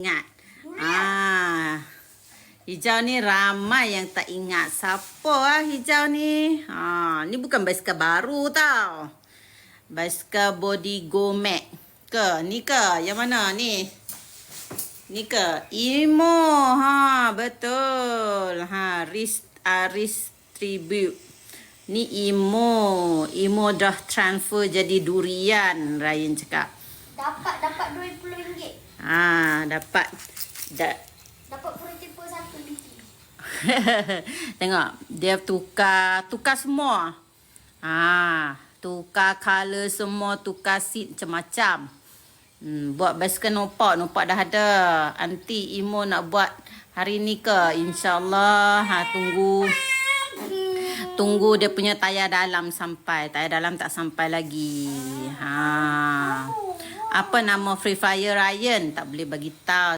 Ingat. Hijau ni ramai yang tak ingat. Siapa hijau ni? Ni bukan basikal baru tau. Basikal body go Mac ke? Ni ke? Yang mana ni? Ni ke? Imo. Betul. Aris Tribute. Ni Imo. Imo dah transfer jadi durian, Ryan cakap. Dapat RM20. Dapat prototipe satu biji. Tengok, dia tukar semua. Tukar color semua, tukar seat macam-macam. Buat basikal nopak dah ada. Aunty Imo nak buat hari ni ke? InsyaAllah. Tunggu dia punya tayar dalam sampai. Tayar dalam tak sampai lagi. Apa nama Free Fire Ryan? Tak boleh bagi tahu.